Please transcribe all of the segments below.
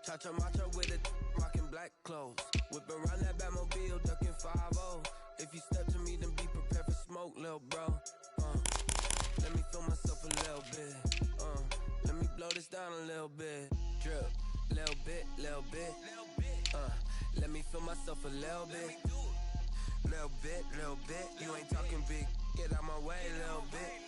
Cha-cha matcha with it, rocking black clothes. Whipping around that Batmobile, ducking 5-0. If you step to me, then be prepared for smoke, lil' bro. Let me feel myself a little bit. Let me blow this down a little bit. Drip, little bit, little bit. Let me feel myself a little bit. Little bit, little bit. You ain't talking big. Get out my way, little bit.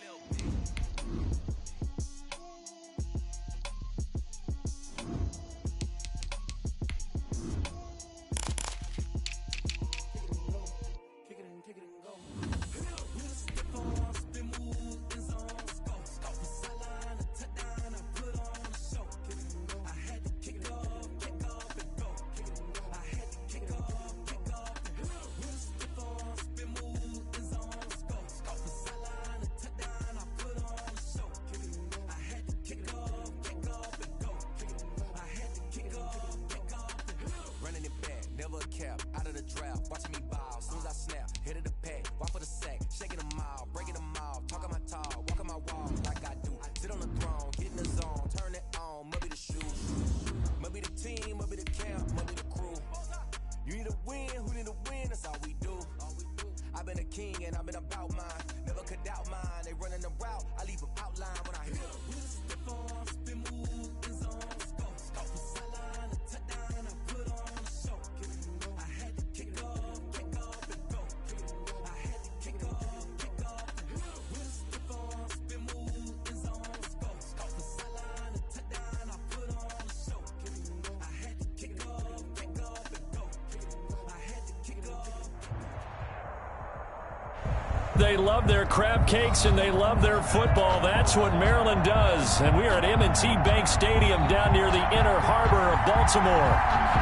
Out of the drought, watching me ball. Soon as I snap, hit of the pack, walk for the sack, shaking them all, breaking them all, talking my tall, walking my wall like I do. Sit on the throne, get in the zone, turn it on, must be the shoes, must be the team, must be the camp, must be the crew. You need a win, who need a win? That's all we do. I've been a king and I've been about mine, never could doubt mine. They running the route, I leave them outline when I hit them. Step on, spin move, in zone, scope for sideline, a touchdown, I put on the show. They love their crab cakes and they love their football. That's what Maryland does. And we are at M&T Bank Stadium down near the Inner Harbor of Baltimore.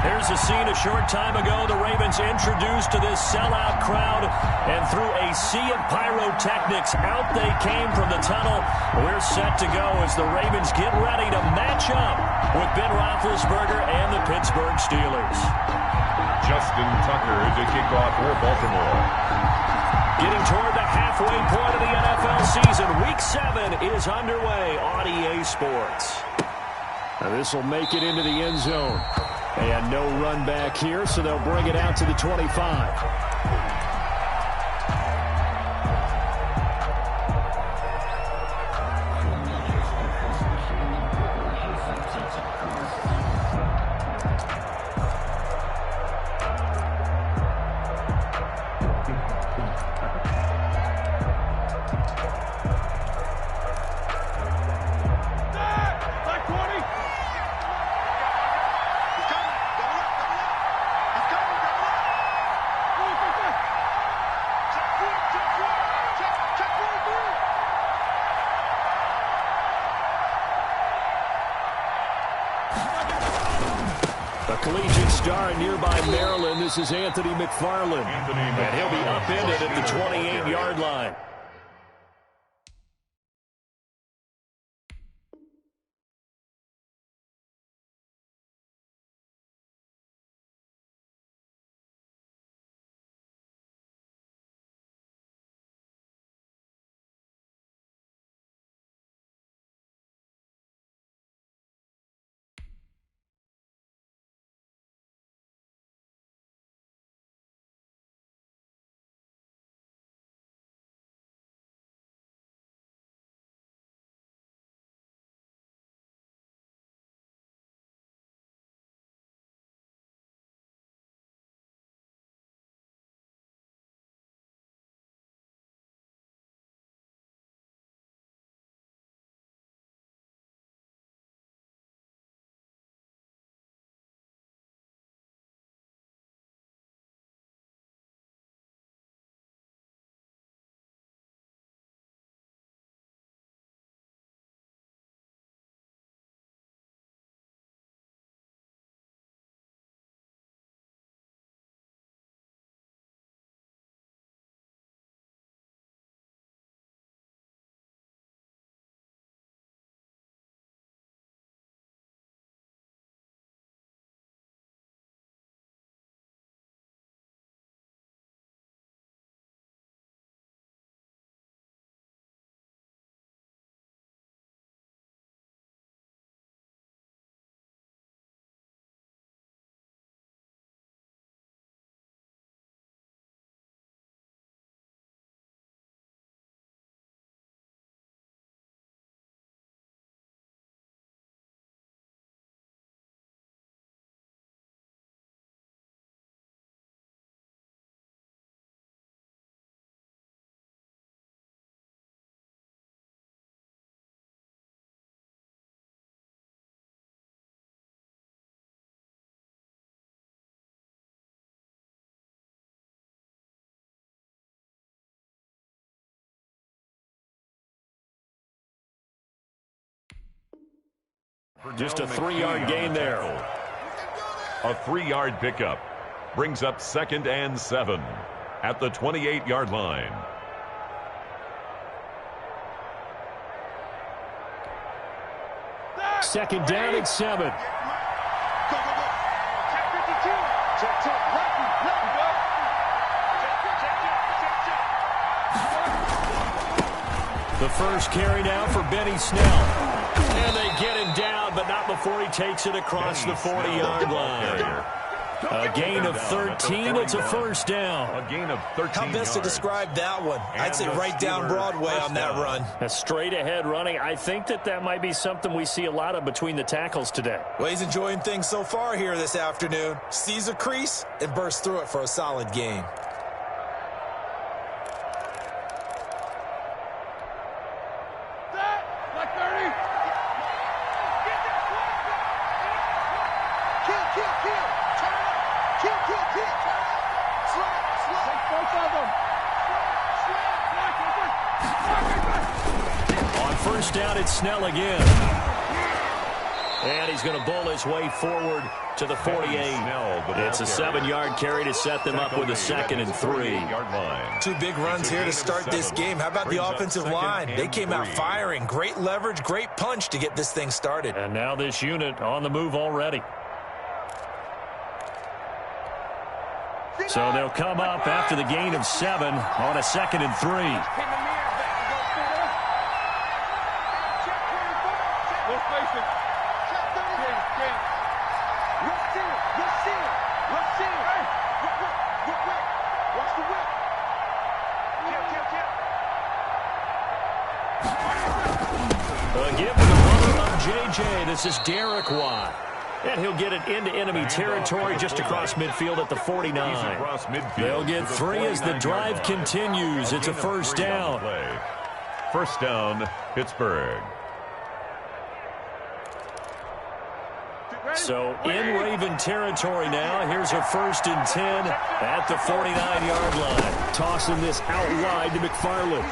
Here's a scene a short time ago. The Ravens introduced to this sellout crowd, and through a sea of pyrotechnics, out they came from the tunnel. We're set to go as the Ravens get ready to match up with Ben Roethlisberger and the Pittsburgh Steelers. Justin Tucker to kick off for Baltimore. Getting toward the halfway point of the NFL season. Week 7 is underway on EA Sports. Now this will make it into the end zone. And no run back here, so they'll bring it out to the 25. Collegiate star in nearby Maryland. This is Anthony McFarland. And he'll be upended at the 28-yard line. Just a 3-yard gain there. A 3-yard pickup brings up 2nd and 7 at the 28-yard line. Second down and 7. The first carry now for Benny Snell. And they get him down, but not before he takes it across the 40-yard line. A gain of 13. It's a first down. A gain of 13 How best to describe that one? I'd say right down Broadway on that run. A straight-ahead running. I think that might be something we see a lot of between the tackles today. Well, he's enjoying things so far here this afternoon. Sees a crease and bursts through it for a solid gain. On first down, it's Snell again. And he's going to bowl his way forward to the 48. It's a 7-yard carry to set them up with a 2nd and 3. Two big runs here to start this game. How about the offensive line? They came out firing. Great leverage, great punch to get this thing started. And now this unit on the move already. So they'll come up after the gain of 7 on a 2nd and 3. Give to the runner of J.J. This is Derek Watt. And he'll get it into enemy territory just across midfield at the 49. They'll get 3 as the drive continues. It's a first down. First down, Pittsburgh. So in Raven territory now. Here's a 1st and 10 at the 49-yard line. Tossing this out wide to McFarland.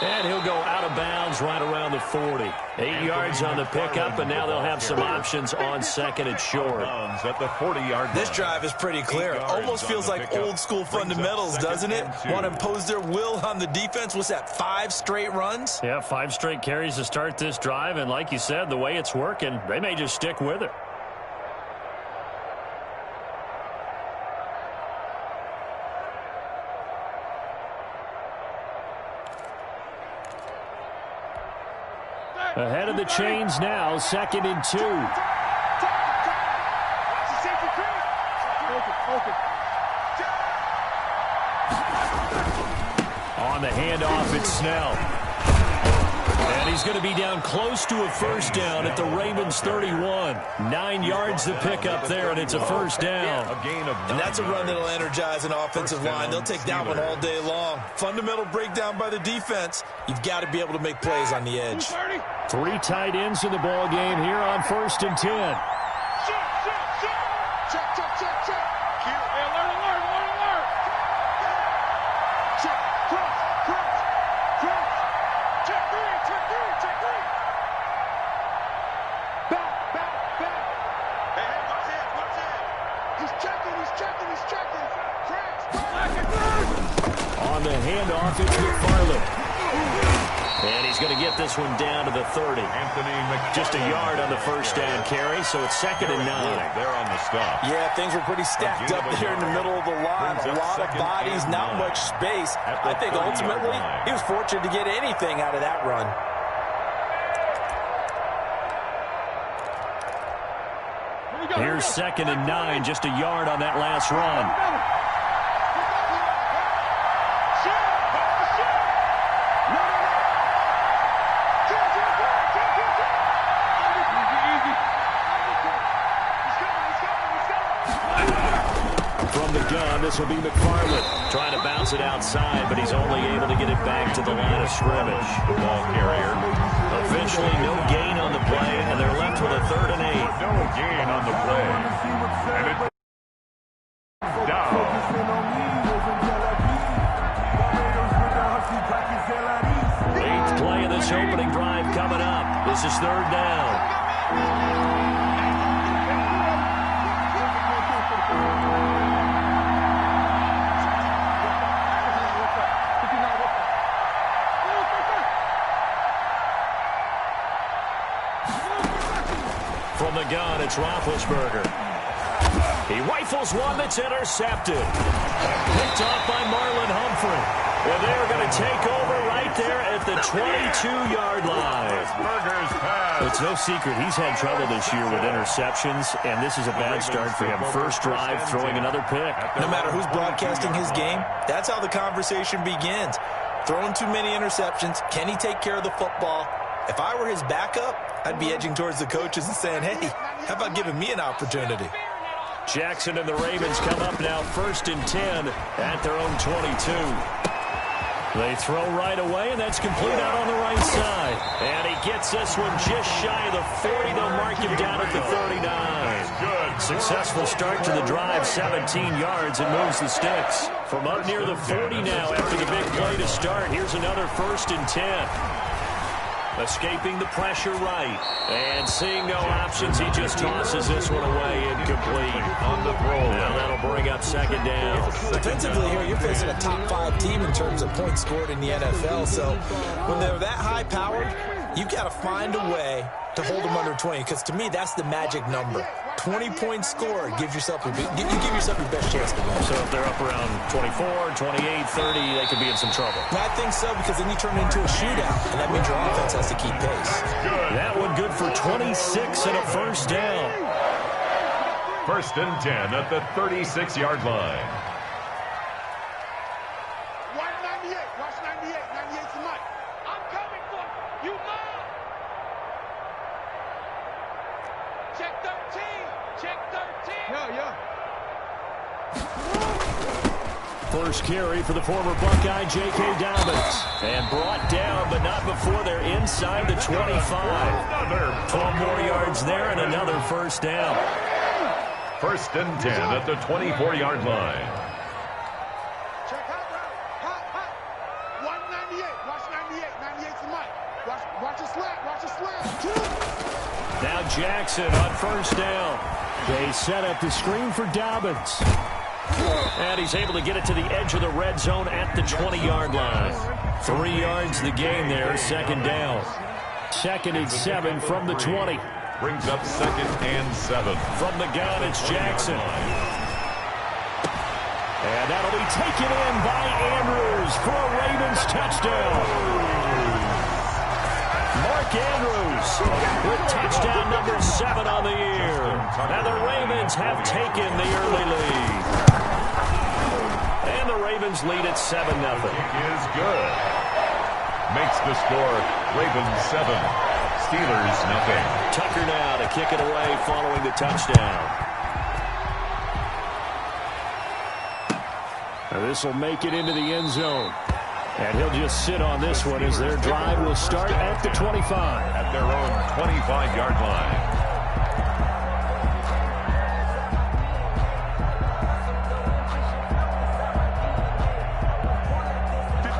And he'll go out of bounds right around the 40. 8 yards on the pickup, and now they'll have some options on 2nd and short. At the 40-yard. This drive is pretty clear. Almost feels like old-school fundamentals, doesn't it? Want to impose their will on the defense. What's that, 5 straight runs? Yeah, 5 straight carries to start this drive, and like you said, the way it's working, they may just stick with it. Ahead of the chains now, 2nd and 2. On the handoff, it's Snell. And he's going to be down close to a first down at the Ravens 31. 9 yards to pick up there, and it's a first down. And that's a run that'll energize an offensive line. They'll take that one all day long. Fundamental breakdown by the defense. You've got to be able to make plays on the edge. 3 tight ends in the ball game here on 1st and 10. On the handoff, it's McFarland. And he's going to get this one down to the 30. Just a yard on the first down carry, so it's 2nd and 9. They're on the stop. Yeah, things were pretty stacked up there in the middle of the line. A lot of bodies, not much space. I think ultimately he was fortunate to get anything out of that run. Here's 2nd and 9, just a yard on that last run. From the gun, this will be McFarland. Trying to bounce it outside, but he's only able to get it back to the line of scrimmage. The ball carrier. Officially no gain on the play, and they're left with a 3rd and 8. No gain on the play. And it's down. 8th play of this opening drive coming up. This is 3rd down. It's Roethlisberger. He rifles one that's intercepted. Picked off by Marlon Humphrey. And they're going to take over right there at the 22-yard line. It's no secret he's had trouble this year with interceptions, and this is a bad start for him. First drive, throwing another pick. No matter who's broadcasting his game, that's how the conversation begins. Throwing too many interceptions, can he take care of the football? If I were his backup, I'd be edging towards the coaches and saying, hey, how about giving me an opportunity? Jackson and the Ravens come up now 1st and 10 at their own 22. They throw right away, and that's complete out on the right side. And he gets this one just shy of the 40. They'll mark him down at the 39. Successful start to the drive, 17 yards, and moves the sticks. From up near the 40 now after the big play to start. Here's another 1st and 10. Escaping the pressure right. And seeing no options, he just tosses this one away, incomplete. On the throw. Now that'll bring up 2nd down. Defensively here, you're facing a top 5 team in terms of points scored in the NFL. So when they're that high-powered, you've got to find a way to hold them under 20. Because to me, that's the magic number. 20 points scored gives yourself you give yourself your best chance to win. So if they're up around 24, 28, 30, they could be in some trouble. I think so, because then you turn it into a shootout, and that means your offense has to keep pace. That one good for 26 and a 1st down. 1st and 10 at the 36-yard line. 198. Watch 98. 98's the mic. I'm coming for you. You move. Check 13. Check 13. Yeah. First carry for the former Buckeye, J.K. Dobbins. And brought down, but not before they're inside the 25. 12 more yards there and another 1st down. 1st and 10 at the 24-yard line. Check hot. 198. Watch 98. 98's the mic. Watch it slant. Watch it slant. Now Jackson on 1st down. They set up the screen for Dobbins. And he's able to get it to the edge of the red zone at the 20-yard line. 3 yards the gain there, 2nd down. 2nd and 7 from the 20. Brings up 2nd and 7. From the gun, it's Jackson. And that'll be taken in by Andrews for a Ravens touchdown. Mark Andrews with touchdown number 7 on the year. And the Ravens have taken the early lead. And the Ravens lead at 7-0. Is good. Makes the score Ravens 7, Steelers nothing. Tucker now to kick it away following the touchdown. Now this will make it into the end zone. And he'll just sit on this one as their drive will start at the 25. At their own 25-yard line.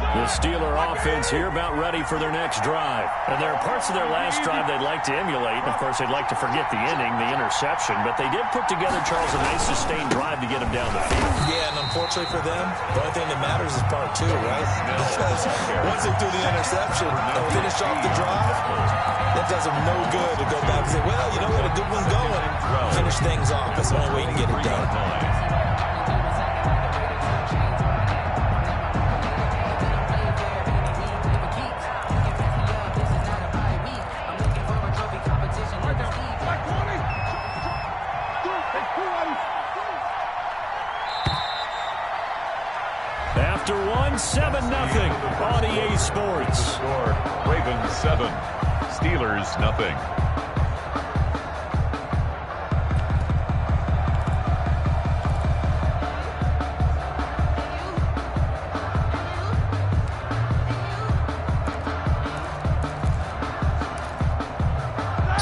The Steeler offense here about ready for their next drive. And there are parts of their last drive they'd like to emulate. And, of course, they'd like to forget the inning, the interception. But they did put together, Charles, a nice sustained drive to get them down the field. Yeah, and unfortunately for them, the only thing that matters is part 2, right? Because once they do the interception and finish off the drive, that does them no good to go back and say, well, you know, we had a good one going. Finish things off. That's the only way you can get it done. After 7-0 on EA Sports. Score Ravens 7, Steelers nothing.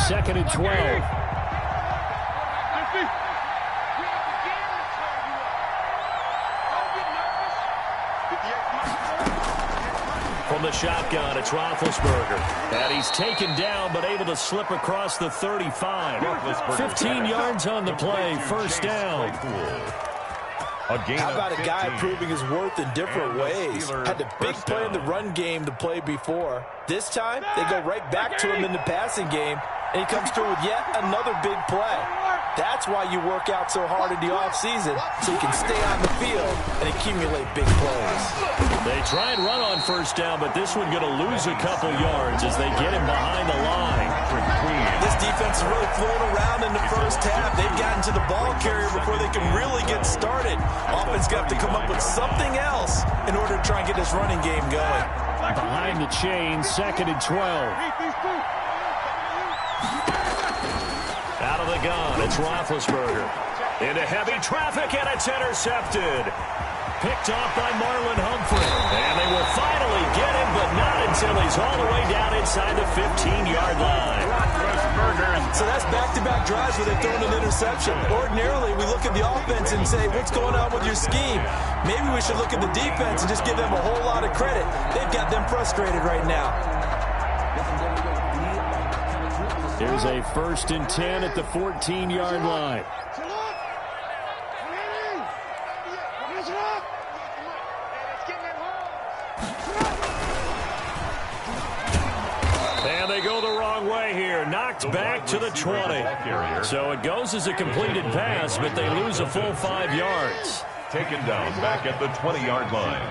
Second and 12. From the shotgun, it's Roethlisberger. And he's taken down, but able to slip across the 35. 15 yards on the play, 1st down. How about a guy proving his worth in different ways? Had the big play in the run game to play before. This time, they go right back to him in the passing game, and he comes through with yet another big play. That's why you work out so hard in the offseason, so you can stay on the field and accumulate big plays. They try and run on first down, but this one going to lose a couple yards as they get him behind the line. This defense is really flown around in the first half. They've gotten to the ball carrier before they can really get started. Offense got to come up with something else in order to try and get this running game going. Behind the chain, 2nd and 12. Out of the gun, it's Roethlisberger. Into heavy traffic, and it's intercepted. Picked off by Marlon Humphrey. And they will finally get him, but not until he's all the way down inside the 15-yard line. So that's back-to-back drives where they've thrown an interception. Ordinarily, we look at the offense and say, what's going on with your scheme? Maybe we should look at the defense and just give them a whole lot of credit. They've got them frustrated right now. Here's a 1st and 10 at the 14-yard line. And they go the wrong way here. Knocked back to the 20. So it goes as a completed pass, but they lose a full 5 yards. Taken down back at the 20-yard line.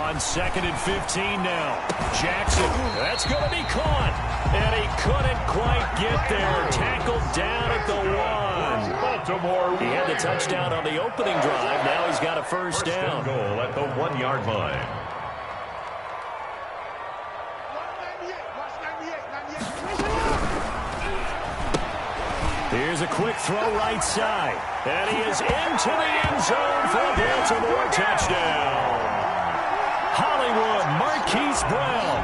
On 2nd and 15 now. Jackson, that's going to be caught. And he couldn't quite get there. Tackled down at the 1. Baltimore. He had the touchdown on the opening drive. Now he's got a first down. Goal at the 1-yard line. Here's a quick throw right side. And he is into the end zone for a Baltimore touchdown. Hollywood Marquise Brown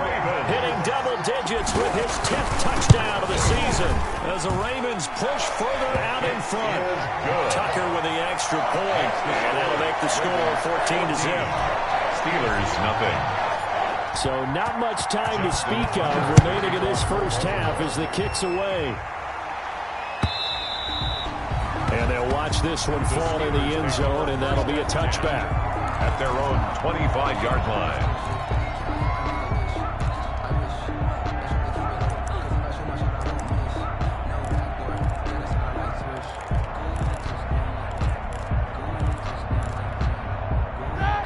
hitting double digits with his 10th touchdown of the season as the Ravens push further out in front. Tucker with the extra point, and that'll make the score 14-0. Steelers, nothing. So not much time to speak of remaining in this first half as the kick's away. And they'll watch this one fall in the end zone, and that'll be a touchback. At their own 25-yard line.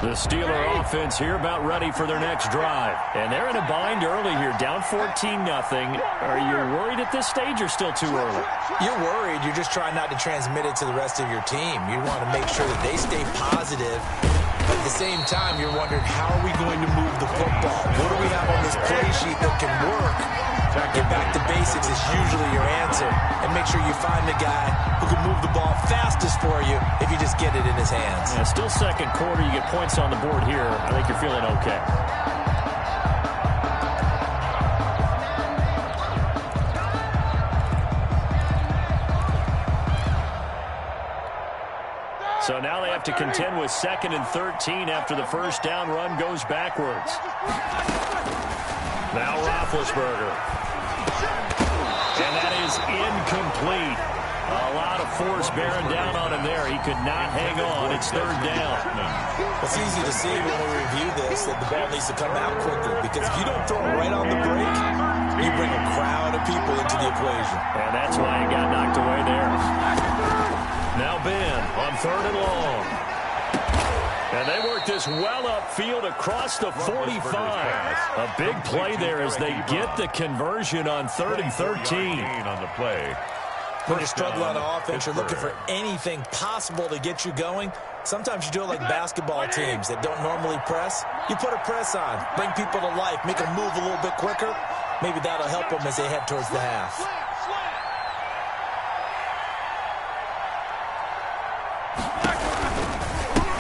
The Steeler offense here about ready for their next drive. And they're in a bind early here, down 14-0. Are you worried at this stage or still too early? You're worried. You're just trying not to transmit it to the rest of your team. You want to make sure that they stay positive. At the same time, you're wondering, how are we going to move the football? What do we have on this play sheet that can work? Get back to basics is usually your answer. And make sure you find the guy who can move the ball fastest for you if you just get it in his hands. Yeah, still second quarter. You get points on the board here. I think you're feeling okay. So now they have to contend with 2nd and 13 after the first down run goes backwards. Now Roethlisberger. And that is incomplete. A lot of force bearing down on him there. He could not hang on. It's 3rd down. It's easy to see when we review this that the ball needs to come out quicker, because if you don't throw it right on the break, you bring a crowd of people into the equation. And that's why he got knocked away there. Now Ben on 3rd and long. And they work this well upfield across the 45. A big play there as they get the conversion on 3rd and 13. On the play. When you're struggling on offense, you're looking for anything possible to get you going. Sometimes you do it like basketball teams that don't normally press. You put a press on, bring people to life, make them move a little bit quicker. Maybe that'll help them as they head towards the half.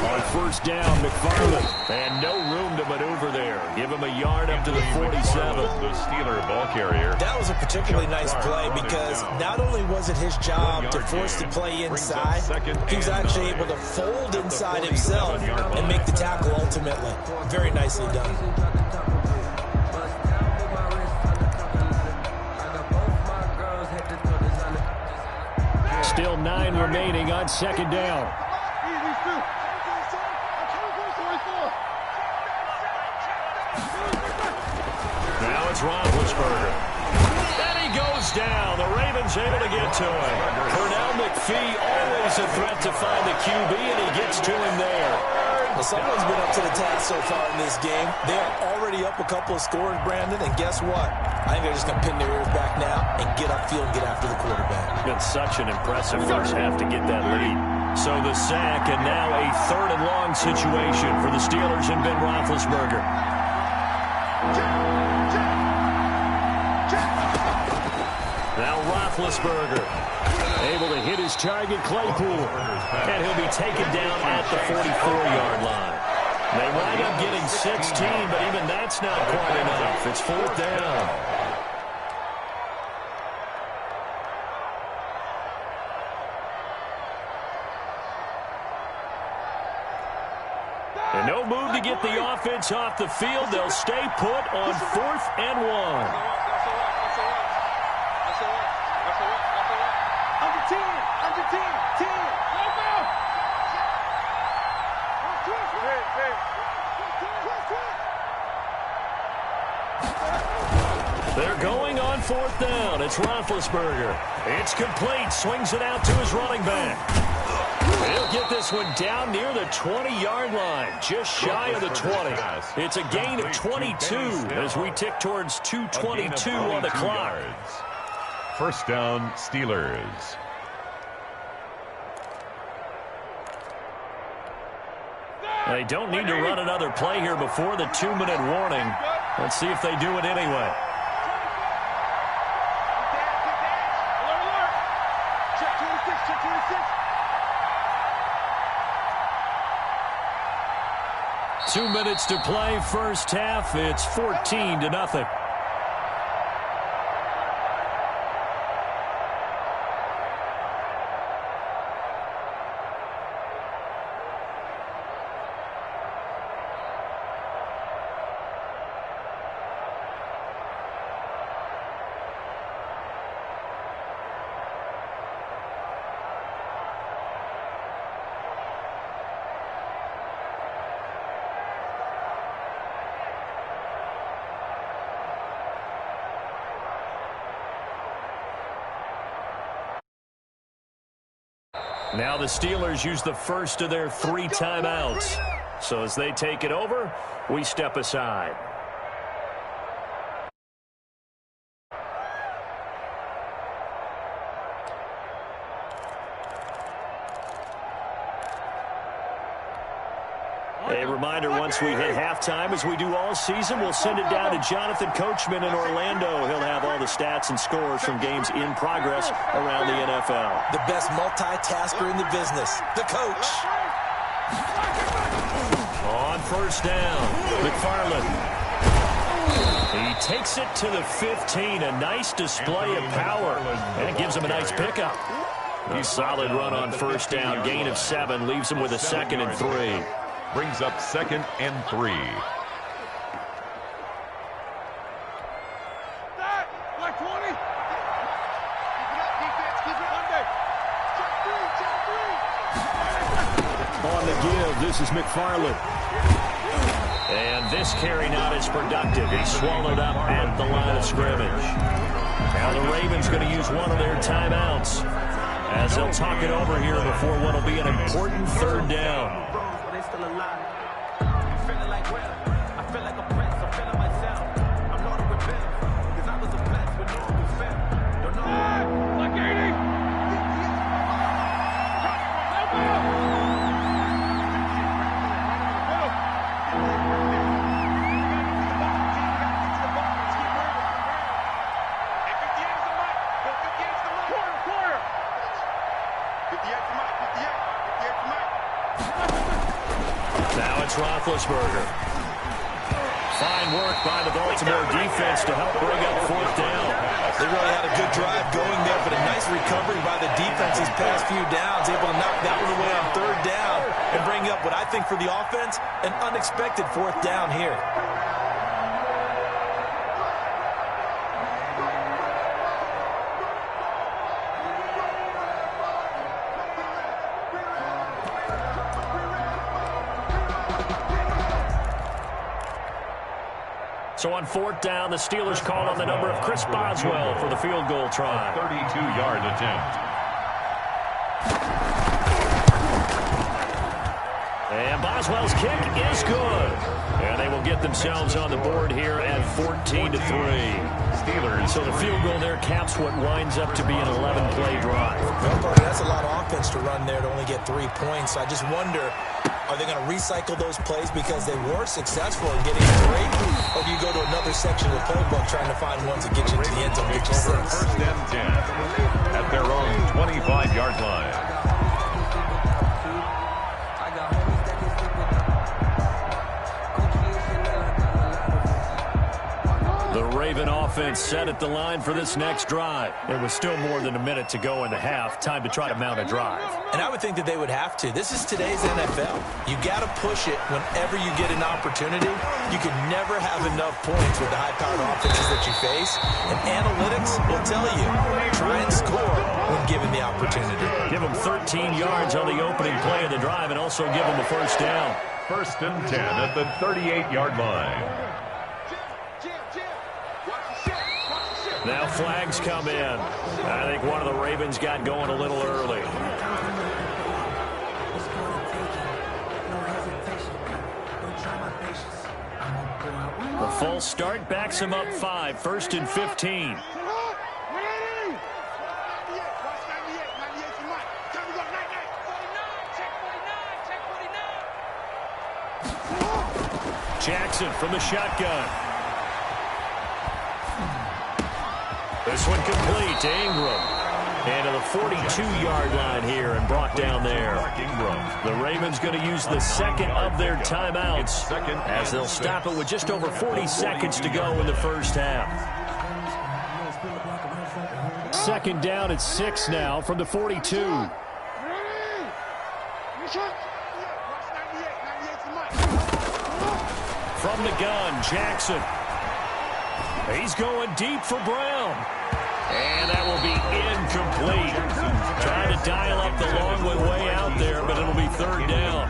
On first down, McFarland. And no room to maneuver there. Give him a yard up to the 47. The Steeler ball carrier. That was a particularly nice play because not only was it his job to force the play inside, he was actually able to fold inside himself and make the tackle ultimately. Very nicely done. Still 9 remaining on 2nd down. Now it's Roethlisberger. And he goes down. The Ravens able to get to him. Pernell McPhee always a threat to find the QB, and he gets to him there. Well, someone's been up to the task so far in this game. They are already up a couple of scores, Brandon, and guess what? I think they're just going to pin their ears back now and get upfield and get after the quarterback. Been such an impressive first half to get that lead. So the sack, and now a 3rd and long situation for the Steelers and Ben Roethlisberger. Now Roethlisberger able to hit his target, Claypool, and he'll be taken down at the 44-yard line. They wind up getting 16, but even that's not quite enough. It's 4th down. And no move to get the offense off the field. They'll stay put on 4th and 1. They're going on 4th down. It's Roethlisberger. It's complete. Swings it out to his running back. He'll get this one down near the 20-yard line, just shy of the 20. It's a gain of 22 as we tick towards 2:22 on the clock. First down, Steelers. They don't need to run another play here before the 2-minute warning. Let's see if they do it anyway. Check 26, check 26. 2 minutes to play, first half. It's 14-0. Now the Steelers use the first of their 3 timeouts. So as they take it over, we step aside. A reminder, once we hit halftime, as we do all season, we'll send it down to Jonathan Coachman in Orlando. He'll have all the stats and scores from games in progress around the NFL. The best multitasker in the business, the coach. On first down, McFarland. He takes it to the 15. A nice display of power, and it gives him a nice pickup. A solid run on first down, gain of 7, leaves him with a 2nd and 3. Brings up 2nd and 3. Like 20. On the give, this is McFarland. And this carry not as productive. He's swallowed up at the line of scrimmage. Now the Ravens going to use one of their timeouts as they'll talk it over here before what will be an important 3rd down. Now it's Roethlisberger. Fine work by the Baltimore defense to help bring up 4th down. They really had a good drive going there, but a nice recovery by the defense these past few downs, able to knock that one away on 3rd down and bring up what I think for the offense, an unexpected 4th down here. So on 4th down, the Steelers call on the number of Chris Boswell for the field goal try. 32-yard attempt. And Boswell's kick is good. And they will get themselves on the board here at 14-3. Steelers. So the field goal there caps what winds up to be an 11-play drive. Well, Carter, that's a lot of offense to run there to only get 3 points. I just wonder, are they going to recycle those plays because they were successful in getting a break? Or do you go to another section of the playbook trying to find ones that get you to the end zone, get you 6? First and 10 at their own 25-yard line. The Raven offense set at the line for this next drive. There was still more than a minute to go in the half. Time to try to mount a drive. And I would think that they would have to. This is today's NFL. You got to push it whenever you get an opportunity. You can never have enough points with the high-powered offenses that you face. And analytics will tell you, try and score when given the opportunity. Give them 13 yards on the opening play of the drive and also give them a first down. First and 10 at the 38-yard line. Now flags come in. I think one of the Ravens got going a little early. The full start backs him up 5. First and 15. Jackson from the shotgun. This one complete to Ingram. And to the 42-yard line here and brought down there. The Ravens going to use the second of their timeouts as they'll stop it with just over 40 seconds to go in the first half. Second down at 6 now from the 42. From the gun, Jackson. He's going deep for Brown. And that will be incomplete. Trying to dial up the long way out there, but it'll be third down.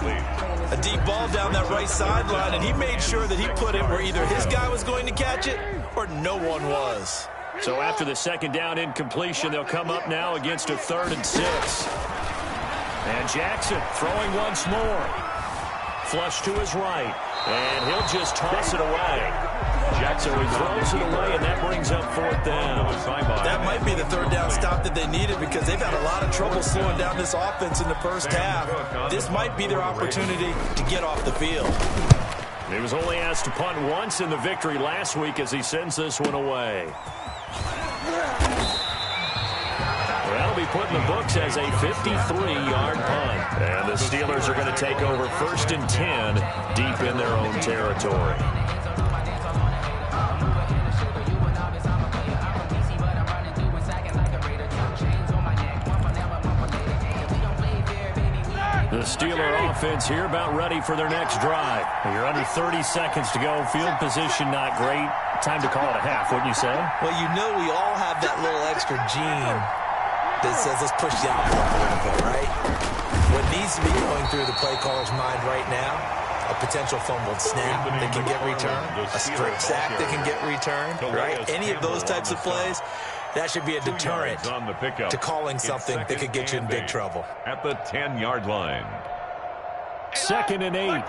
A deep ball down that right sideline, and he made sure that he put it where either his guy was going to catch it or no one was. So after the second down incompletion, they'll come up now against a 3rd and 6. And Jackson throwing once more. Flush to his right. And he'll just toss it away. Jackson throws it away, and that brings up 4th down. That might be the 3rd down stop that they needed because they've had a lot of trouble slowing down this offense in the first half. This might be their opportunity to get off the field. He was only asked to punt once in the victory last week as he sends this one away. That'll be put in the books as a 53-yard punt. And the Steelers are going to take over 1st and 10 deep in their own territory. The Steeler offense here about ready for their next drive. You're under 30 seconds to go. Field position not great. Time to call it a half, wouldn't you say? Well, you know we all have that little extra gene that says let's push the envelope a little bit, right? What needs to be going through the play caller's mind right now, a potential fumbled snap that can get returned, a strip sack that can get returned, right? Any of those types of plays, that should be a deterrent to calling something that could get you in big trouble. At the 10-yard line. 2nd and 8.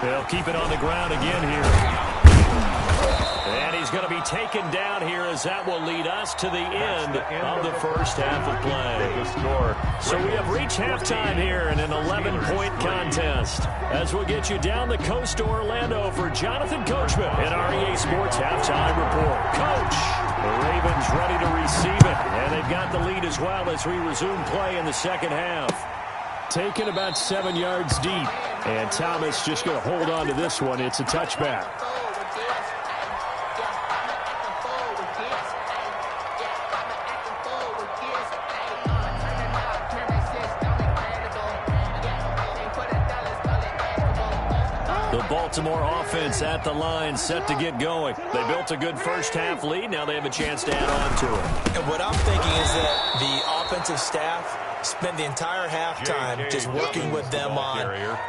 They'll keep it on the ground again here. And he's going to be taken down here as that will lead us to the end of the first half of play. So we have reached halftime here in an 11-point contest. As we'll get you down the coast to Orlando for Jonathan Coachman in our EA Sports Halftime Report. Coach, the Ravens ready to receive it. And they've got the lead as well as we resume play in the second half. Taken about 7 yards deep. And Thomas just going to hold on to this one. It's a touchback. The Baltimore offense at the line, set to get going. They built a good first half lead. Now they have a chance to add on to it. And what I'm thinking is that the offensive staff Spent the entire halftime just working with them on,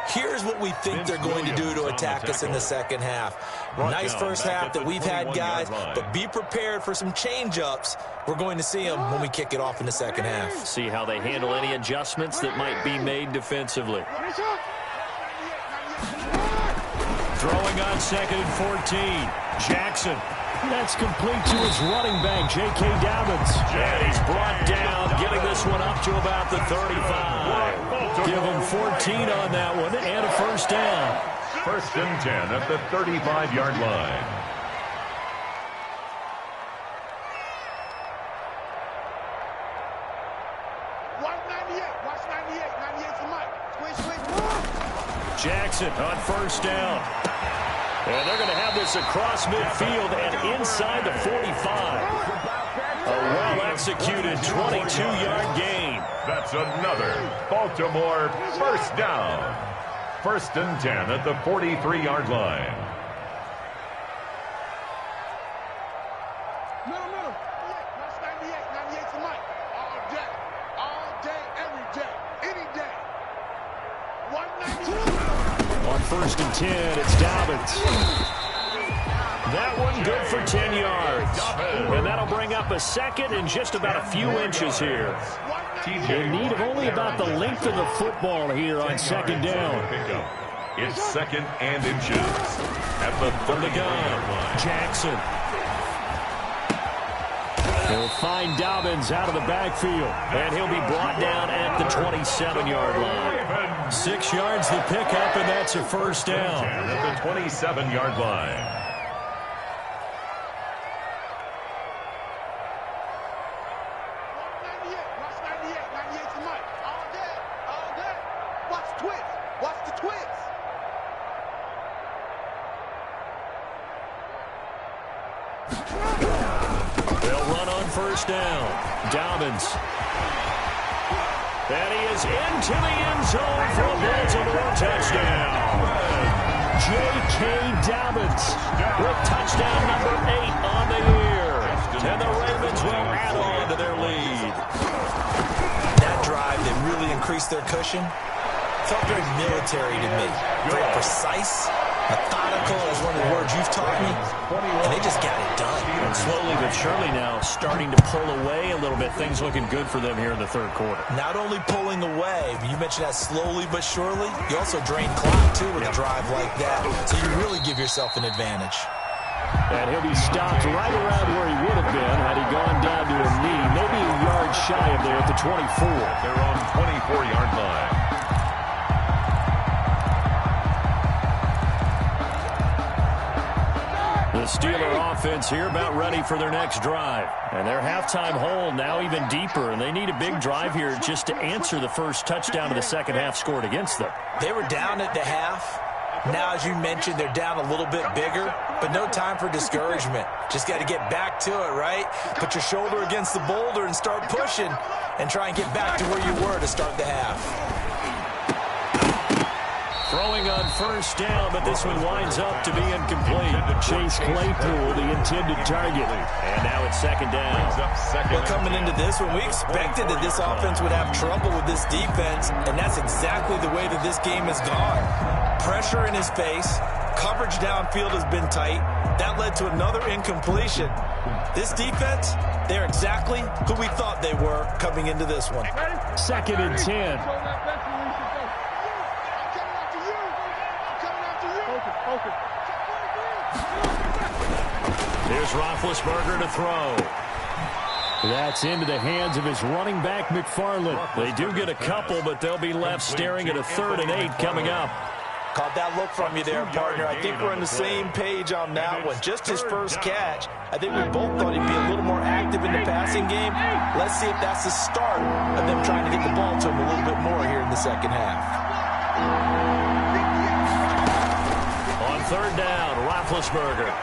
here's what we think they're going to do to attack us in the second half. Nice first half that we've had, guys, but be prepared for some change-ups. We're going to see them when we kick it off in the second half. See how they handle any adjustments that might be made defensively. Throwing on 2nd and 14. Jackson. That's complete to his running back, J.K. Dobbins. And he's brought down, getting this one up to about the 35. Give him 14 on that one and a first down. 1st and 10 at the 35-yard line. Watch 98. 98 to Mike. Switch. Jackson on first down. And they're going to have this across midfield and inside the 45. A well-executed 22-yard gain. That's another Baltimore first down. 1st and 10 at the 43-yard line. Middle. Watch 98 to Mike. All day, every day, any day. 192. On 1st and 10, it's Dobbins. That one good for 10 yards. And that'll bring up a second and just about a few inches here. In need of only about the length of the football here on 2nd down. It's 2nd and inches at the 30-yard line. Jackson. He'll find Dobbins out of the backfield, and he'll be brought down at the 27-yard line. 6 yards the pickup, and that's a first down. At the 27-yard line. Watch 98 to Mike. All day. Watch the twits. They'll run on first down. Dobbins. And he is into the end zone for a Baltimore touchdown. J.K. Dobbins with touchdown number 8 on the year. And the Ravens will add on to their lead. That drive that really increased their cushion felt very military to me. Very precise, methodical, is one of the words you've taught me, and they just got it done. And slowly but surely now starting to pull away a little bit. Things looking good for them here in the 3rd quarter. Not only pulling away, but you mentioned that slowly but surely, you also drain clock, too, with a drive like that. So you really give yourself an advantage. And he'll be stopped right around where he would have been had he gone down to a knee, maybe a yard shy of there at the 24. They're on 24-yard line. The Steeler offense here about ready for their next drive. And their halftime hole now even deeper, and they need a big drive here just to answer the first touchdown of the second half scored against them. They were down at the half. Now, as you mentioned, they're down a little bit bigger, but no time for discouragement. Just got to get back to it, right? Put your shoulder against the boulder and start pushing and try and get back to where you were to start the half. Throwing on first down, but this one winds up to be incomplete. Chase Claypool, the intended target. And now it's 2nd down. Well, coming into this one, we expected that this offense would have trouble with this defense, and that's exactly the way that this game has gone. Pressure in his face. Coverage downfield has been tight. That led to another incompletion. This defense, they're exactly who we thought they were coming into this one. 2nd and 10. Here's Roethlisberger to throw. That's into the hands of his running back, McFarland. They do get a couple, but they'll be left staring at a 3rd and 8 coming up. Caught that look from you there, partner. I think we're on the same page on that one. Just his first catch. I think we both thought he'd be a little more active in the passing game. Let's see if that's the start of them trying to get the ball to him a little bit more here in the second half. On 3rd down, Roethlisberger.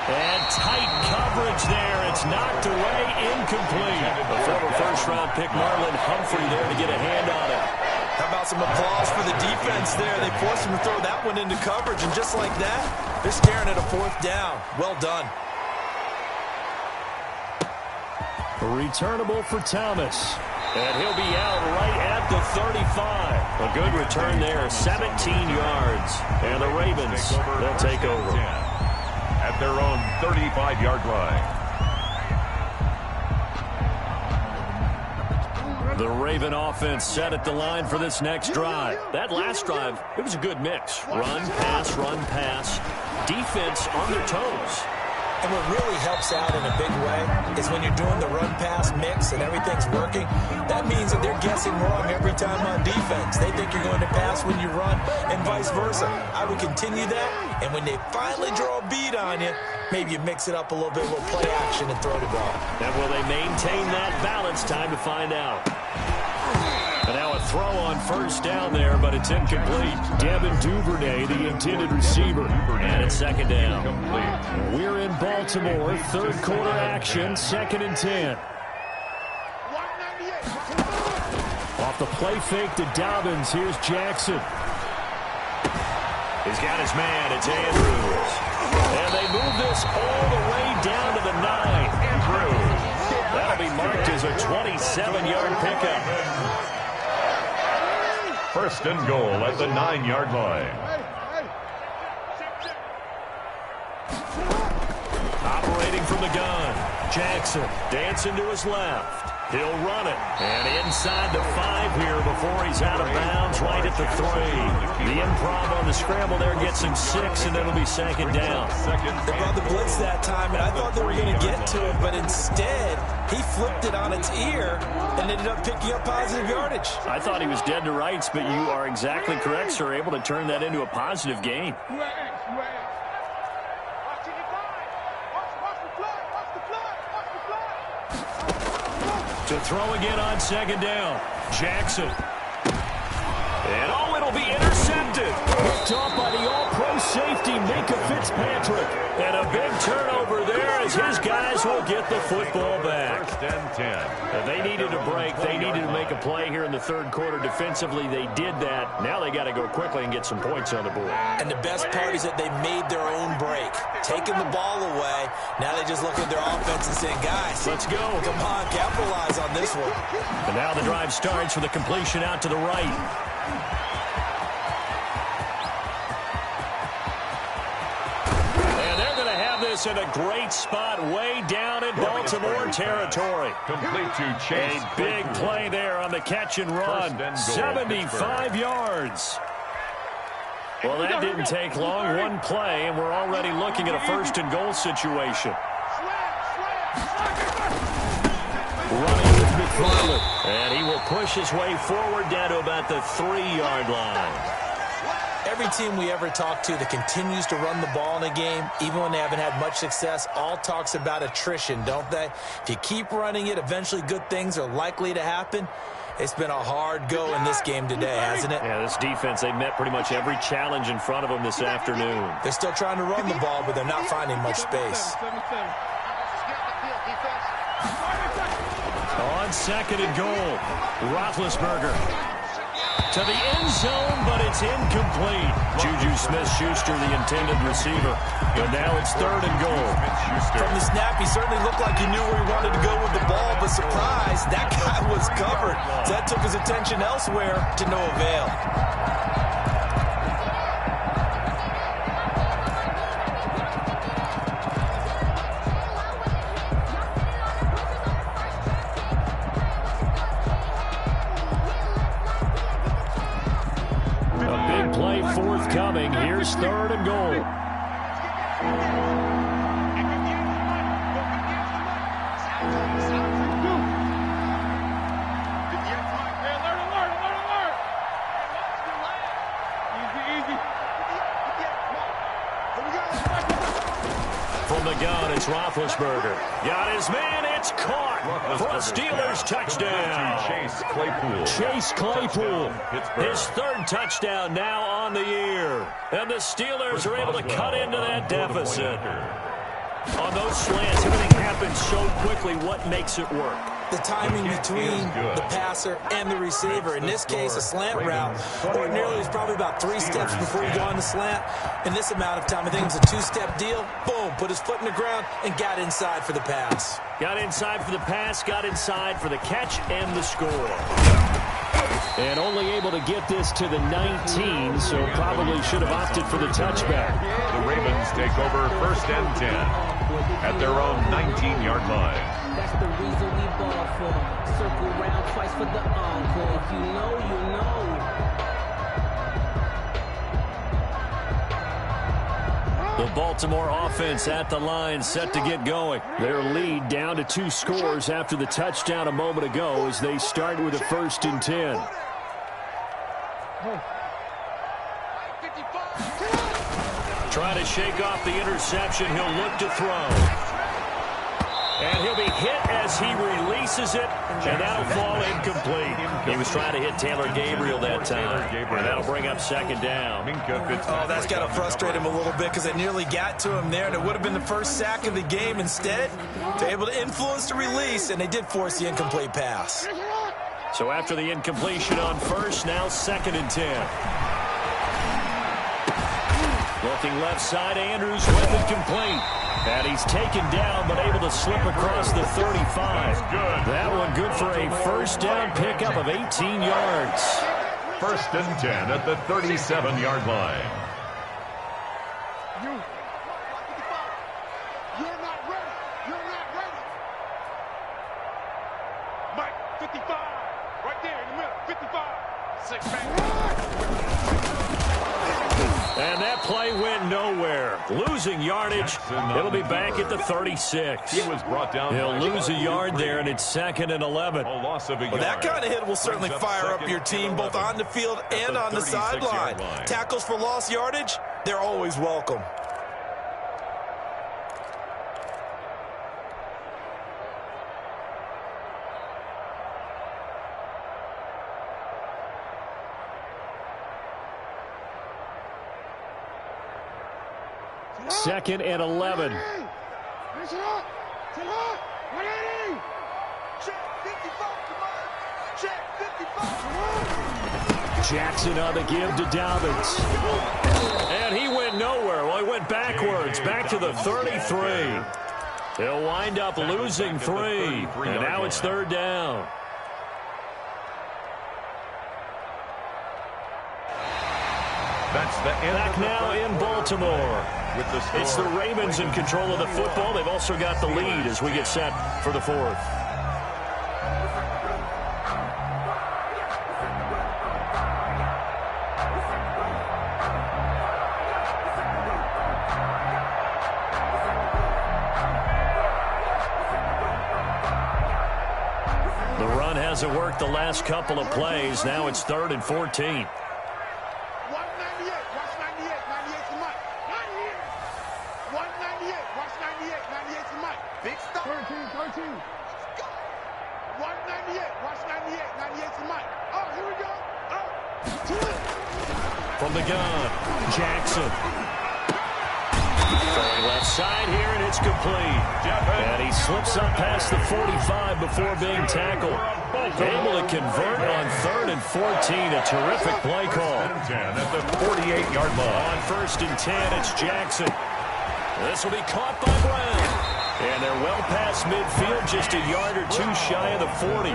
And tight coverage there. It's knocked away, incomplete. The former first-round pick, Marlon Humphrey, there to get a hand on it. How about some applause for the defense there? They forced him to throw that one into coverage, and just like that, they're staring at a 4th down. Well done. Returnable for Thomas. And he'll be out right at the 35. A good return there, 17 yards. And the Ravens, they'll take over. At their own 35-yard line. The Raven offense set at the line for this next drive. That last drive, it was a good mix. Run, pass, defense on their toes. And what really helps out in a big way is when you're doing the run-pass mix and everything's working, that means that they're guessing wrong every time on defense. They think you're going to pass when you run and vice versa. I would continue that, and when they finally draw a beat on you, maybe you mix it up a little bit, a little play action and throw the ball. And will they maintain that balance? Time to find out. And now a throw on first down there, but it's incomplete. Devin Duvernay, the intended receiver. And it's second down. We're in Baltimore. Third quarter action. 2nd and 10. Off the play fake to Dobbins. Here's Jackson. He's got his man. It's Andrews. And they move this all the way down to the 9. Andrews. That'll be marked as a 27-yard pickup. First and goal at the 9-yard line. Operating from the gun. Jackson dancing to his left. He'll run it. And inside the 5 here before he's out of bounds right at the 3. The improv on the scramble there gets him 6, and it'll be second down. They brought the blitz that time, and I thought they were going to get to it, but instead he flipped it on its ear and ended up picking up positive yardage. I thought he was dead to rights, but you are exactly correct, sir. Able to turn that into a positive gain. To throw again on second down. Jackson. And oh, it'll be intercepted. Picked off by the all-pro safety, Micah Fitzpatrick. And a big turnover there as his guys will get the football back. First and 10. And they needed a break. They needed to make a play here in the third quarter. Defensively, they did that. Now they got to go quickly and get some points on the board. And the best part is that they made their own break. Taking the ball away. Now they just look at their offense and saying, guys, let's go. Come on, capitalize on this one. And now the drive starts with a completion out to the right. In a great spot way down in Baltimore territory. Complete to Chase. A big play there on the catch and run. 75 yards. Well, that didn't take long. One play, and we're already looking at a first and goal situation. Running with McFarland. And he will push his way forward down to about the 3-yard line. Every team we ever talk to that continues to run the ball in a game, even when they haven't had much success, all talks about attrition, don't they? If you keep running it, eventually good things are likely to happen. It's been a hard go in this game today, hasn't it? Yeah, this defense, they met pretty much every challenge in front of them this afternoon. They're still trying to run the ball, but they're not finding much space. On 2nd and goal, Roethlisberger. To the end zone, but it's incomplete. Juju Smith-Schuster, the intended receiver. And now it's 3rd and goal. From the snap, he certainly looked like he knew where he wanted to go with the ball, but surprise, that guy was covered. So that took his attention elsewhere to no avail. Forthcoming. Here's 3rd and goal. From the gun, it's Roethlisberger. Got his man. It's caught for a Steelers touchdown. Chase Claypool. Chase Claypool. His 3rd touchdown now on the year. And the Steelers are able to cut into that deficit. On those slants, everything happens so quickly. What makes it work? the timing between the passer and the receiver. In this case, a slant route ordinarily is probably about 3 steps before you go on the slant. In this amount of time, I think it was a 2-step deal. Boom, put his foot in the ground and got inside for the pass. Got inside for the pass, got inside for the catch and the score. And only able to get this to the 19, so probably should have opted for the touchback. The Ravens take over 1st and 10 at their own 19-yard line. That's the reason we ball for. Circle round twice for the encore. If you know, you know. The Baltimore offense at the line, set to get going. Their lead down to 2 scores after the touchdown a moment ago as they start with a 1st and 10. Trying to shake off the interception. He'll look to throw. And he'll be hit as he releases it, and that'll fall incomplete. He was trying to hit Taylor Gabriel that time, and that'll bring up 2nd down. Oh, that's got to frustrate him a little bit because it nearly got to him there, and it would have been the first sack of the game. Instead, they're able to influence the release, and they did force the incomplete pass. So after the incompletion on 1st, now 2nd and 10. Looking left side, Andrews with it complete. And he's taken down, but able to slip across the 35. That one good for a 1st down pickup of 18 yards. 1st and 10 at the 37-yard line. You're not ready. You're not ready. Mike, 55. Right there in the middle. 55. 6 back. And that play went nowhere. Losing yardage. It'll be back at the 36. He was brought down. He'll lose a yard there, and it's 2nd and 11. A loss of a yard. Well, that kind of hit will certainly fire up your team both on the field and on the sideline. Tackles for lost yardage, they're always welcome. Second and 11. Jackson on the give to Dobbins. And he went nowhere. Well, he went backwards, back to the 33. He'll wind up losing 3. And now it's 3rd down. That's the end. Back now in Baltimore. It's the Ravens in control of the football. They've also got the lead as we get set for the 4th. The run hasn't worked the last couple of plays. Now it's 3rd and 14. From the gun, Jackson. Throwing left side here, and it's complete. And he slips up past the 45 before being tackled. Able to convert on 3rd and 14. A terrific play call. At the 48-yard line. On 1st and 10, it's Jackson. This will be caught by Brown. And they're well past midfield, just a yard or 2 shy of the 40.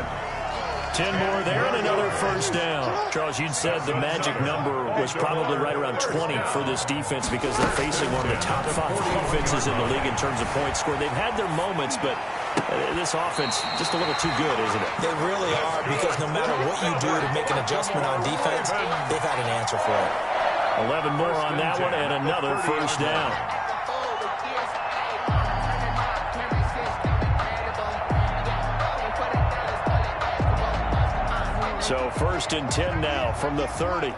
10 more there and another 1st down. Charles, you'd said the magic number was probably right around 20 for this defense because they're facing one of the top 5 defenses in the league in terms of points scored. They've had their moments, but this offense just a little too good, isn't it? They really are, because no matter what you do to make an adjustment on defense, they've had an answer for it. 11 more on that one and another 1st down. So 1st and 10 now from the 30.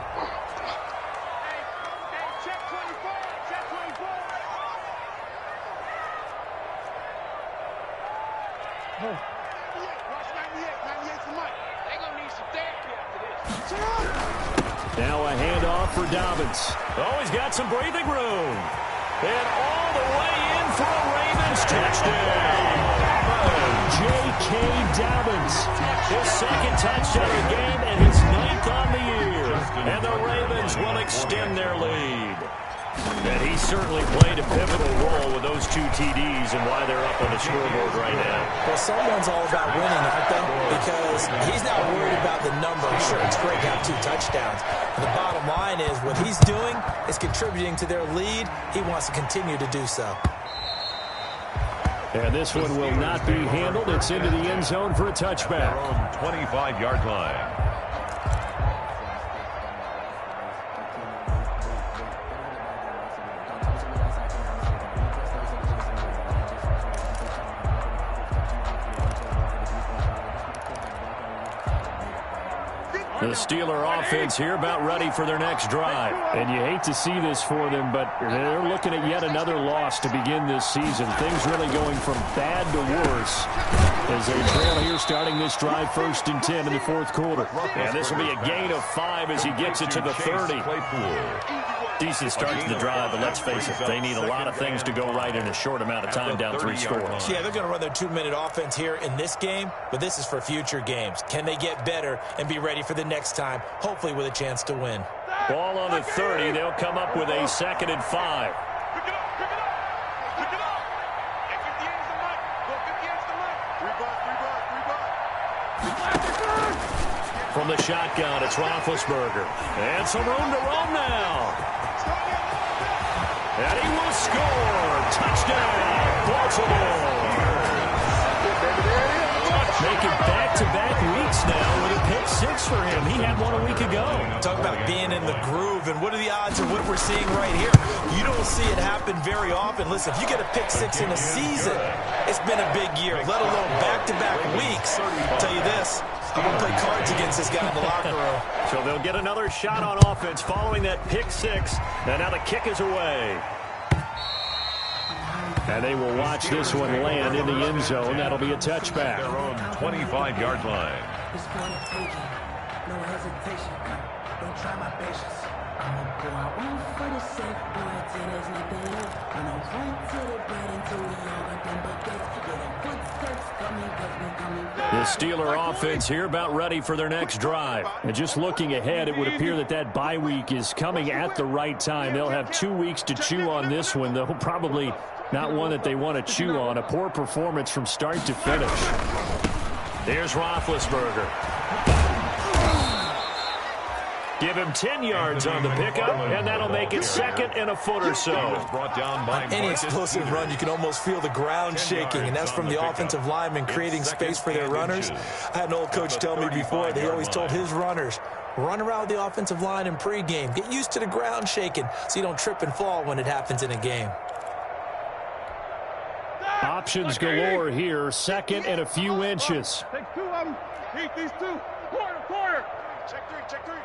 Now a handoff for Dobbins. Oh, he's got some breathing room. And all the way in for a Ravens touchdown. J.K. Dobbins. His second touchdown of the game and his 9th on the year. And the Ravens will extend their lead. And he certainly played a pivotal role with those 2 TDs and why they're up on the scoreboard right now. Well, someone's all about winning, aren't they? Because he's not worried about the number. Sure, it's great to have 2 touchdowns. And the bottom line is what he's doing is contributing to their lead. He wants to continue to do so. And this one will not be handled. It's into the end zone for a touchback. Their own 25-yard line. The Steeler offense here about ready for their next drive. And you hate to see this for them, but they're looking at yet another loss to begin this season. Things really going from bad to worse as they trail here starting this drive 1st and 10 in the 4th quarter. And this will be a gain of 5 as he gets it to the 30. Decent start to the drive, but let's face it, they need a lot of things to go right in a short amount of time down 3 scores. Yeah, they're going to run their 2-minute offense here in this game, but this is for future games. Can they get better and be ready for the next time, hopefully with a chance to win? Ball on the 30. They'll come up with a 2nd and 5. From the shotgun, it's Roethlisberger. And some room to roam now. And he will score. Touchdown, Baltimore. Making back-to-back weeks now with a pick 6 for him. He had one a week ago. Talk about being in the groove, and what are the odds of what we're seeing right here? You don't see it happen very often. Listen, if you get a pick 6 in a season, it's been a big year, let alone back-to-back weeks. I'll tell you this, I'm going to play cards against this guy in the locker room. So they'll get another shot on offense following that pick 6, and now the kick is away. And they will watch this one land in the end zone. That'll be a touchback. Their own 25-yard line. No hesitation. Don't try my patience. I'ma go out one for the safe boy till there's nothing left. I'ma run to the bread until we all got them buckets. With a footsteps coming. The Steeler offense here about ready for their next drive. And just looking ahead, it would appear that bye week is coming at the right time. They'll have 2 weeks to chew on this one, though probably not one that they want to chew on. A poor performance from start to finish. Here's Roethlisberger. Give him 10 yards on the pickup, and that'll make it 2nd and a foot or so. On any explosive run, you can almost feel the ground shaking, and that's from the offensive linemen creating space for their runners. I had an old coach tell me before, they always told his runners, run around the offensive line in pregame. Get used to the ground shaking so you don't trip and fall when it happens in a game. Options galore here, 2nd and a few inches. Take 2 of them. Eat these 2. Quarter. Check 3.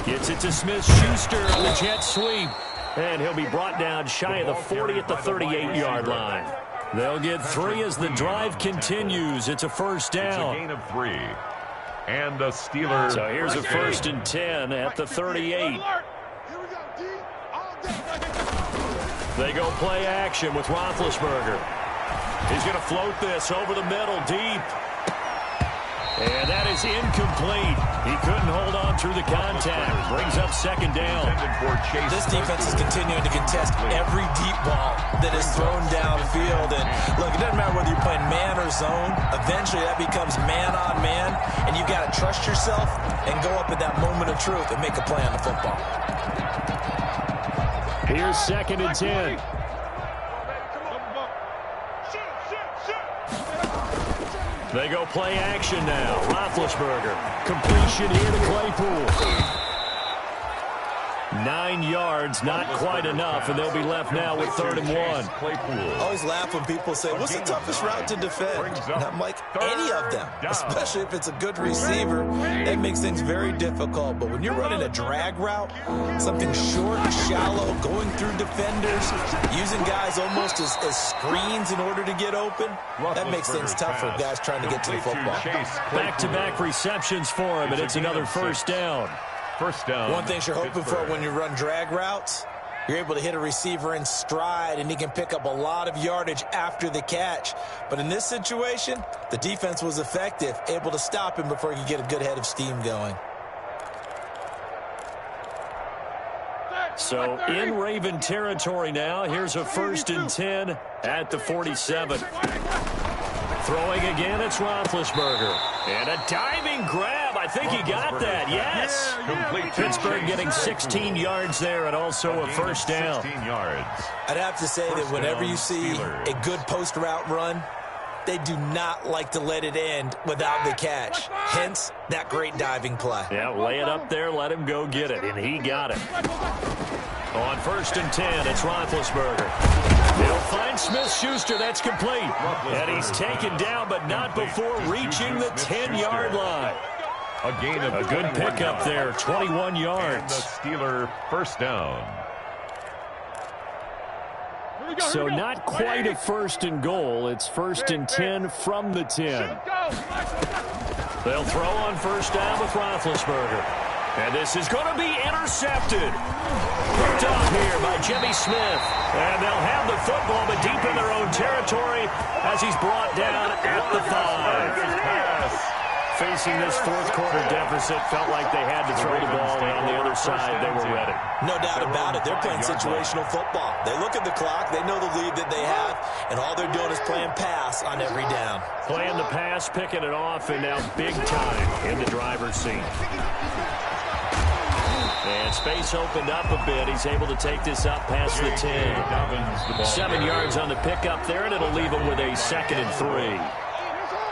Gets it to Smith-Schuster on the jet sweep. And he'll be brought down shy of the 40 at the 38-yard line. They'll get 3 as the drive continues. It's a first down. It's a gain of 3. And the Steelers. So here's a 1st and 10 at the 38. They go play action with Roethlisberger. He's going to float this over the middle deep. And that is incomplete. He couldn't hold on through the contact. Brings up 2nd down. This defense is continuing to contest every deep ball that is thrown downfield. And look, it doesn't matter whether you're playing man or zone. Eventually that becomes man on man. And you've got to trust yourself and go up at that moment of truth and make a play on the football. Here's 2nd and 10. They go play action now. Roethlisberger. Completion here to Claypool. 9 yards, not quite enough, and they'll be left now with 3rd and 1. I always laugh when people say, what's the toughest route to defend? And I'm like, any of them, especially if it's a good receiver. That makes things very difficult. But when you're running a drag route, something short, shallow, going through defenders, using guys almost as screens in order to get open, that makes things tough for guys trying to get to the football. Back-to-back receptions for him, and it's another first down. First down. One thing you're hoping for when you run drag routes, You're able to hit a receiver in stride, and he can pick up a lot of yardage after the catch. But in this situation, the defense was effective, able to stop him before he could get a good head of steam going. So in Raven territory now. Here's a 1st and 10 at the 47. Throwing again, it's Roethlisberger. And a diving grab. I think he got that. Yes. Pittsburgh getting 16 yards there and also a first down. 16 yards. I'd have to say that whenever you see a good post route run, they do not like to let it end without the catch. Hence, that great diving play. Yeah, lay it up there, let him go get it, and he got it. On 1st and 10, it's Roethlisberger. He'll find Smith-Schuster. That's complete. And he's taken down, but not before reaching the 10-yard line. A gain of a good pickup there, 21 yards. And the Steeler first down. So not quite a 1st and goal. It's 1st and 10 from the 10. They'll throw on 1st down with Roethlisberger. And this is going to be intercepted. Picked off here by Jimmy Smith. And they'll have the football, but deep in their own territory as he's brought down at the 5. Facing this 4th quarter deficit, felt like they had to throw the ball, and on the other side, they were ready. No doubt about it. They're playing situational football. They look at the clock, they know the lead that they have, and all they're doing is playing pass on every down. Playing the pass, picking it off, and now big time in the driver's seat. And space opened up a bit. He's able to take this up past the 10. 7 yards on the pickup there, and it'll leave him with a 2nd and 3.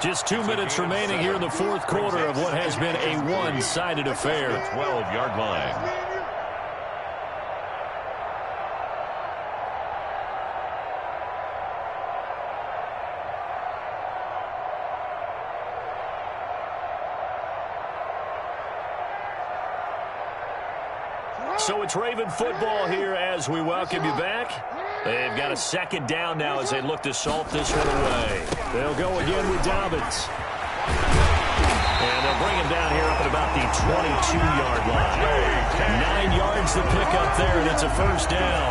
Just 2 minutes remaining here in the 4th quarter of what has been a one-sided affair. 12-yard line. So it's Raven football here as we welcome you back. They've got a 2nd down now as they look to salt this one away. They'll go again with Dobbins. And they'll bring him down here up at about the 22-yard line. 9 yards to pick up there, and it's a 1st down.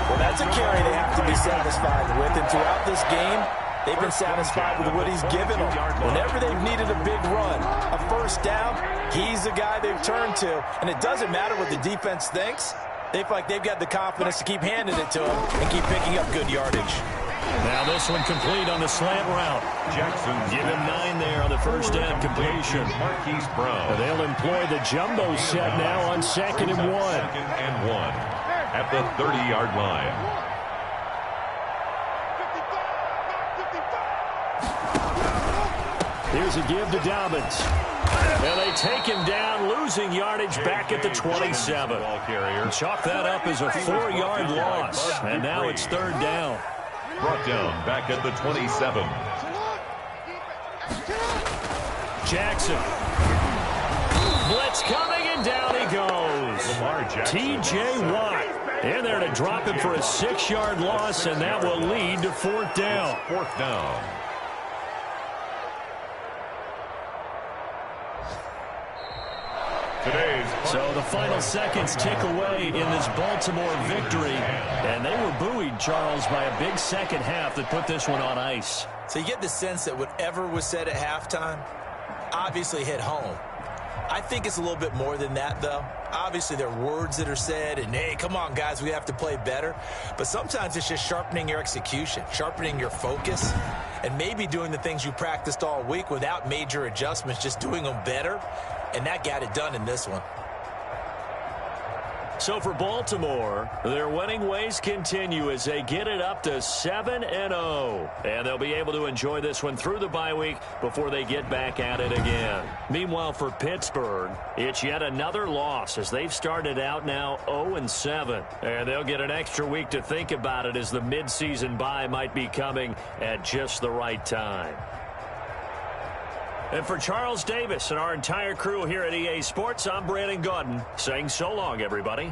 Well, that's a carry they have to be satisfied with. And throughout this game, they've been satisfied with what he's given them. Whenever they've needed a big run, a 1st down, he's the guy they've turned to. And it doesn't matter what the defense thinks. They feel like they've got the confidence to keep handing it to him and keep picking up good yardage. Now this one complete on the slant route. Jackson give him 9 there on the 1st down completion. Marquise Brown. They'll employ the jumbo set now on 2nd and 1. 2nd and 1 at the 30-yard line. Here's a give to Dobbins. And they take him down, losing yardage back at the 27. Chalk that up as a 4-yard loss. And now it's 3rd down. Brought down back at the 27. Jackson. Blitz coming, and down he goes. T.J. Watt in there to drop him for a 6-yard loss, and that will lead to 4th down. 4th down. So the final seconds tick away in this Baltimore victory. And they were buoyed, Charles, by a big second half that put this one on ice. So you get the sense that whatever was said at halftime obviously hit home. I think it's a little bit more than that, though. Obviously, there are words that are said, and, hey, come on, guys, we have to play better. But sometimes it's just sharpening your execution, sharpening your focus, and maybe doing the things you practiced all week without major adjustments, just doing them better. And that got it done in this one. So for Baltimore, their winning ways continue as they get it up to 7-0. And they'll be able to enjoy this one through the bye week before they get back at it again. Meanwhile, for Pittsburgh, it's yet another loss as they've started out now 0-7. And they'll get an extra week to think about it as the midseason bye might be coming at just the right time. And for Charles Davis and our entire crew here at EA Sports, I'm Brandon Gaudin saying so long, everybody.